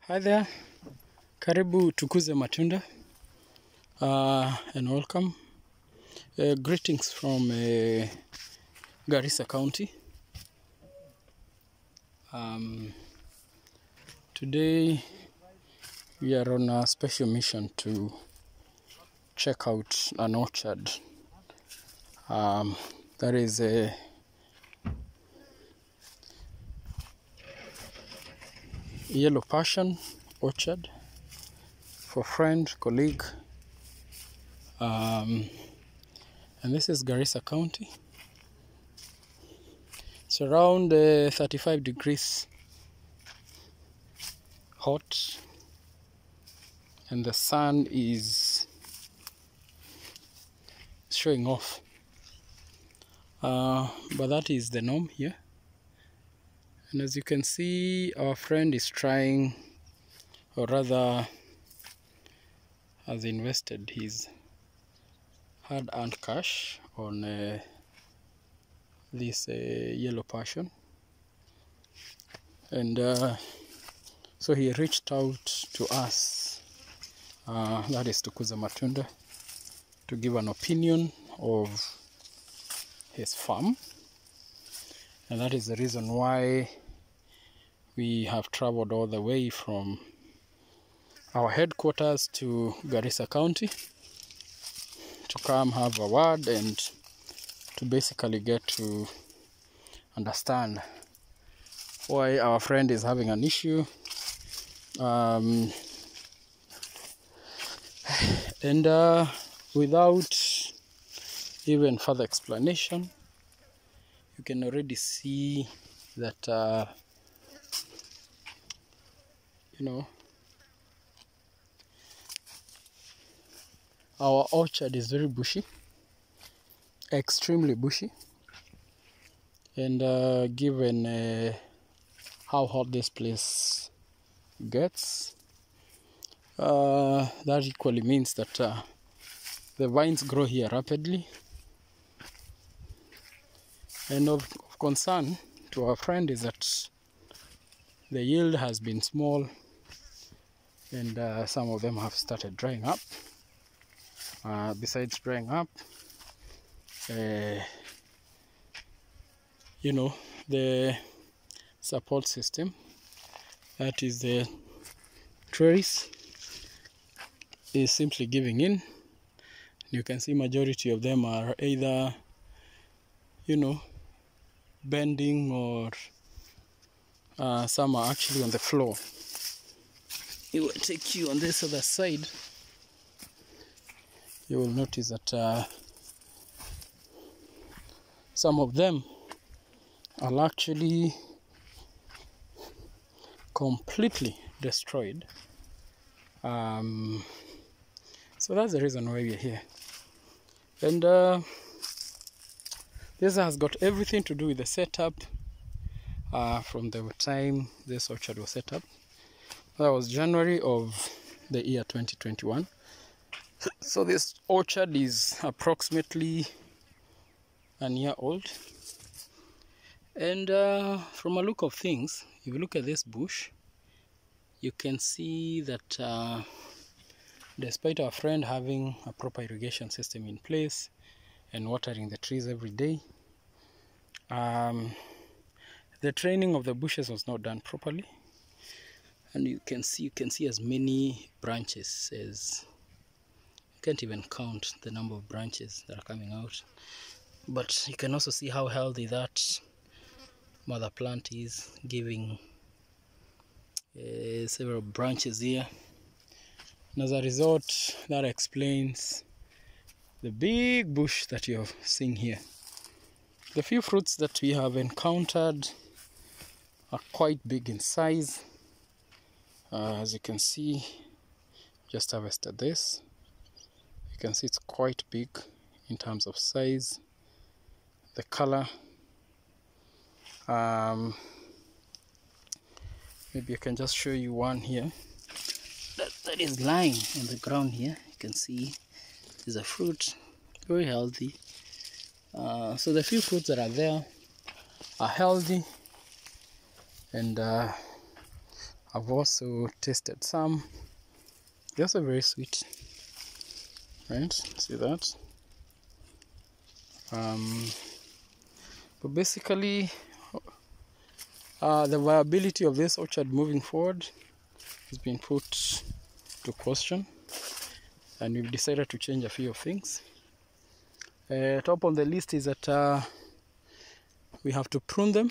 Hi there, karibu tukuze matunda and welcome. Greetings from Garissa County. Today we are on a special mission to check out an orchard. That is a yellow passion orchard for friend, colleague, and this is Garissa County. It's around 35 degrees hot, and the sun is showing off, but that is the norm here. And as you can see, our friend is trying, or rather has invested his hard-earned cash on this yellow passion, and so he reached out to us, that is Tukuza Matunda, to give an opinion of his farm. And that is the reason why we have traveled all the way from our headquarters to Garissa County to come have a word and to basically get to understand why our friend is having an issue. And without even further explanation, you can already see that our orchard is very bushy, extremely bushy, and given how hot this place gets, that equally means that the vines grow here rapidly. And of concern to our friend is that the yield has been small, and some of them have started drying up. Besides drying up, the support system, that is the trays, is simply giving in. You can see majority of them are either bending, or some are actually on the floor. It will take you on this other side. You will notice that some of them are actually completely destroyed. So that's the reason why we're here. And this has got everything to do with the setup from the time this orchard was set up. That was January of the year 2021. So this orchard is approximately a year old. And from a look of things, if you look at this bush, you can see that despite our friend having a proper irrigation system in place and watering the trees every day, the training of the bushes was not done properly. And you can see as many branches as you can't even count the number of branches that are coming out. But you can also see how healthy that mother plant is, giving several branches here. And as a result, that explains the big bush that you have seen here. The few fruits that we have encountered are quite big in size. As you can see, just harvested this. You can see it's quite big in terms of size, the color. Maybe I can just show you one here that is lying on the ground here. You can see there's a fruit, very healthy. So the few fruits that are there are healthy, and I've also tasted some. They're also very sweet, right? See that? But basically, the viability of this orchard moving forward has been put to question, and we've decided to change a few things. Top on the list is that we have to prune them.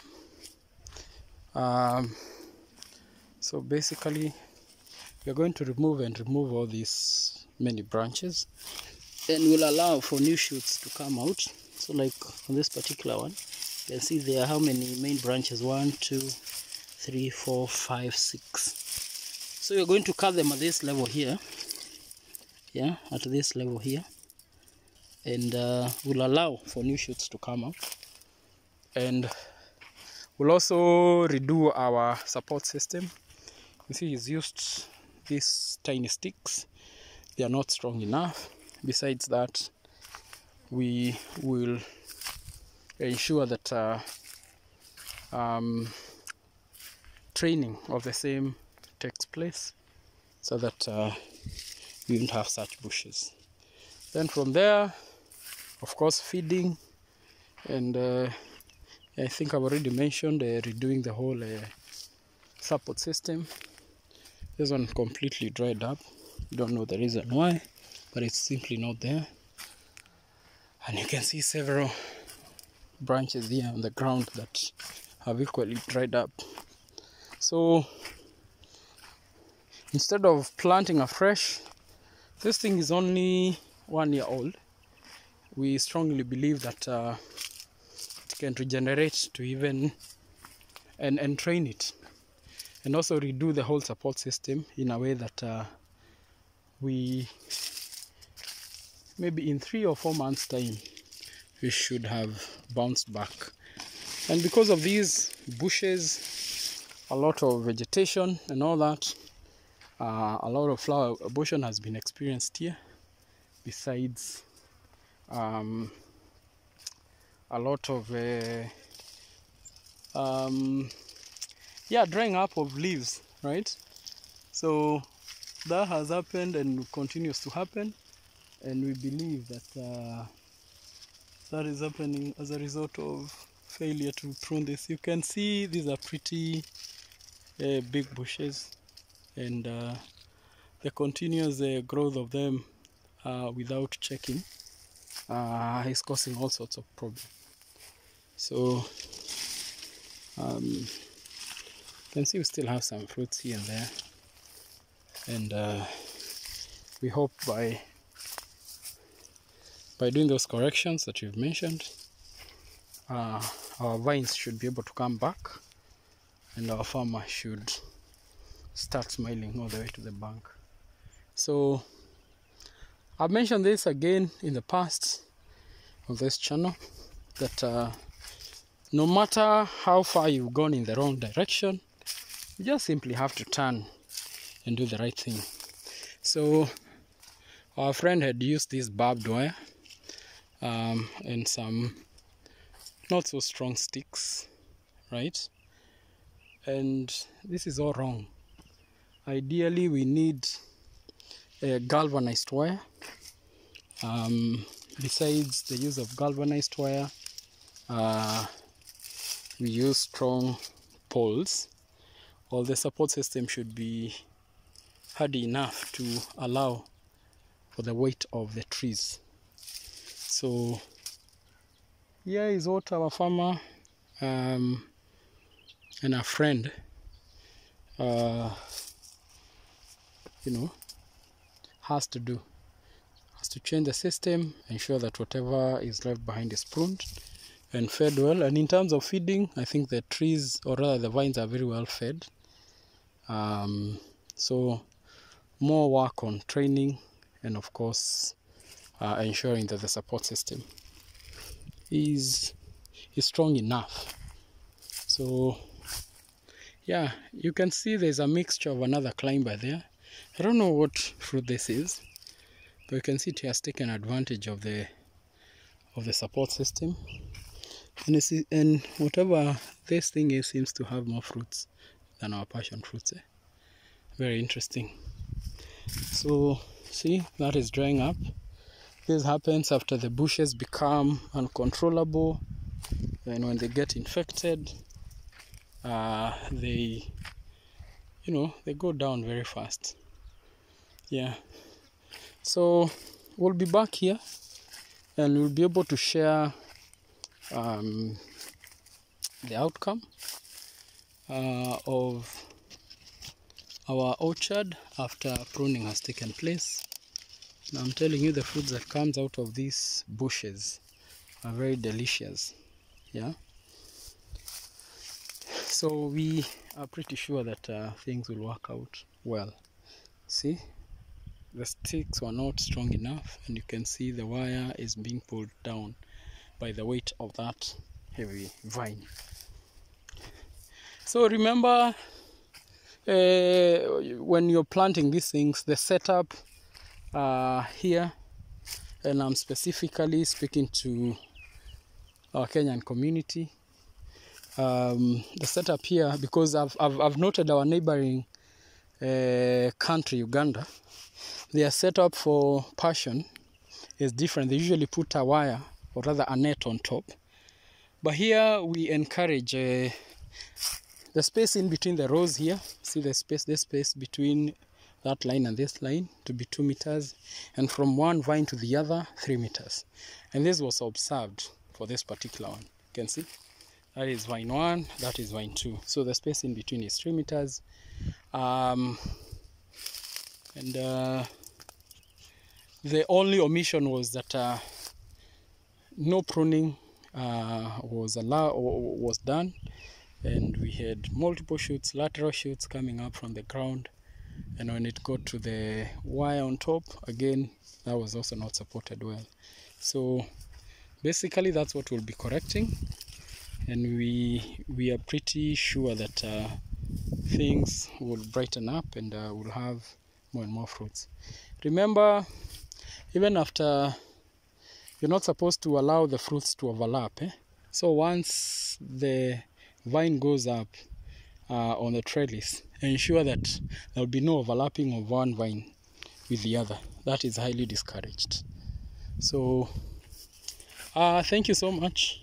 So basically, we are going to remove all these many branches, and we'll allow for new shoots to come out. So like on this particular one, you can see there are how many main branches? 1, 2, 3, 4, 5, 6. So we're going to cut them at this level here. Yeah, at this level here. And we'll allow for new shoots to come out. And we'll also redo our support system. You see he's used these tiny sticks. They are not strong enough. Besides that, we will ensure that training of the same takes place, so that we won't have such bushes. Then from there, of course, feeding, and I think I've already mentioned redoing the whole support system. This one completely dried up. Don't know the reason why, but it's simply not there. And you can see several branches here on the ground that have equally dried up. So instead of planting afresh, this thing is only 1 year old. We strongly believe that it can regenerate to even and train it, and also redo the whole support system in a way that we maybe in 3 or 4 months time we should have bounced back. And because of these bushes, a lot of vegetation and all that, a lot of flower abortion has been experienced here, besides a lot of drying up of leaves, right? So that has happened and continues to happen, and we believe that that is happening as a result of failure to prune this. You can see these are pretty big bushes, and the continuous growth of them without checking is causing all sorts of problems. So you can see we still have some fruits here and there, and we hope by doing those corrections that you've mentioned, our vines should be able to come back, and our farmer should start smiling all the way to the bank. So I've mentioned this again in the past on this channel, that no matter how far you've gone in the wrong direction, you just simply have to turn and do the right thing. So our friend had used this barbed wire and some not so strong sticks, right? And this is all wrong. Ideally, we need a galvanized wire. Besides the use of galvanized wire, we use strong poles, or the support system should be hardy enough to allow for the weight of the trees. So here is what our farmer and our friend has to do. Has to change the system, ensure that whatever is left behind is pruned and fed well. And in terms of feeding, I think the trees, or rather the vines, are very well fed. So more work on training, and of course ensuring that the support system is strong enough. So yeah, you can see there's a mixture of another climber there. I don't know what fruit this is, but you can see it has taken advantage of the support system, and whatever this thing is seems to have more fruits than our passion fruits. Very interesting. So see, that is drying up. This happens after the bushes become uncontrollable, and when they get infected, they go down very fast. Yeah, so we'll be back here and we'll be able to share the outcome of our orchard after pruning has taken place. Now I'm telling you, the fruits that comes out of these bushes are very delicious. Yeah, so we are pretty sure that things will work out well. See, the sticks were not strong enough, and you can see the wire is being pulled down by the weight of that heavy vine. So remember, when you're planting these things, the setup here, and I'm specifically speaking to our Kenyan community, the setup here, because I've noted our neighboring country, Uganda, their setup for passion is different. They usually put a wire, or rather a net on top, but here we encourage the space in between the rows here. See the space between that line and this line to be 2 meters, and from one vine to the other 3 meters. And this was observed for this particular one. You can see that is vine 1, that is vine 2. So the space in between is 3 meters. The only omission was that no pruning was done, and we had multiple shoots, lateral shoots coming up from the ground, and when it got to the wire on top, again, that was also not supported well. So basically that's what we'll be correcting, and we are pretty sure that things will brighten up, and we'll have more and more fruits. Remember, even after, you're not supposed to allow the fruits to overlap. So once the vine goes up on the trellis, ensure that there will be no overlapping of one vine with the other. That is highly discouraged. So thank you so much.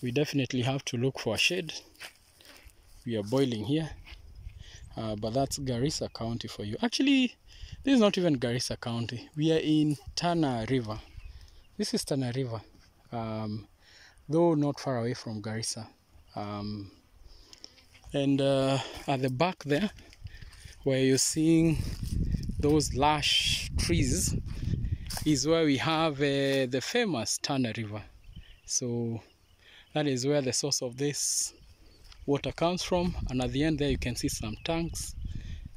We definitely have to look for a shade. We are boiling here, but that's Garissa County for you. Actually, this is not even Garissa County. We are in TANA River. This is TANA River, though not far away from Garissa. And at the back there, where you're seeing those lush trees, is where we have the famous TANA River. So that is where the source of this water comes from. And at the end there, you can see some tanks,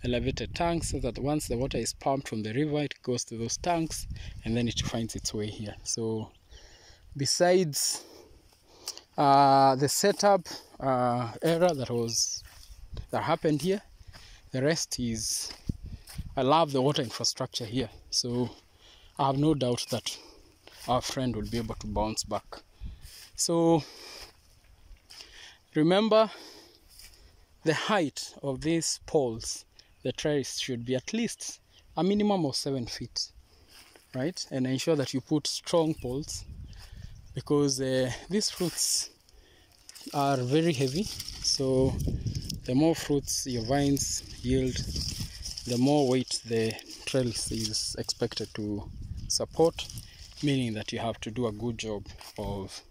elevated tanks, so that once the water is pumped from the river, it goes to those tanks, and then it finds its way here. So besides the setup error that happened here, the rest is, I love the water infrastructure here, so I have no doubt that our friend will be able to bounce back. So remember, the height of these poles, the trellis, should be at least a minimum of 7 feet, right? And ensure that you put strong poles, because these fruits are very heavy. So the more fruits your vines yield, the more weight the trellis is expected to support, meaning that you have to do a good job of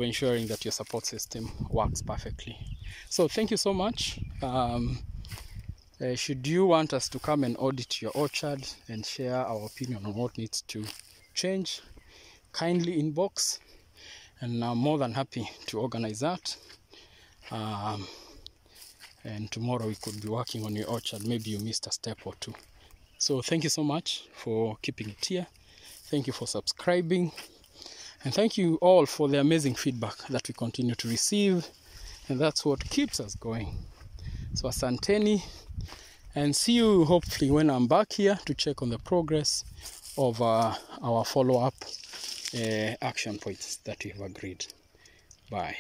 ensuring that your support system works perfectly. So thank you so much. Should you want us to come and audit your orchard and share our opinion on what needs to change, kindly inbox, and I'm more than happy to organize that. And tomorrow we could be working on your orchard. Maybe you missed a step or two. So thank you so much for keeping it here. Thank you for subscribing. And thank you all for the amazing feedback that we continue to receive. And that's what keeps us going. So asanteni. And see you hopefully when I'm back here to check on the progress of our follow-up action points that we've agreed. Bye.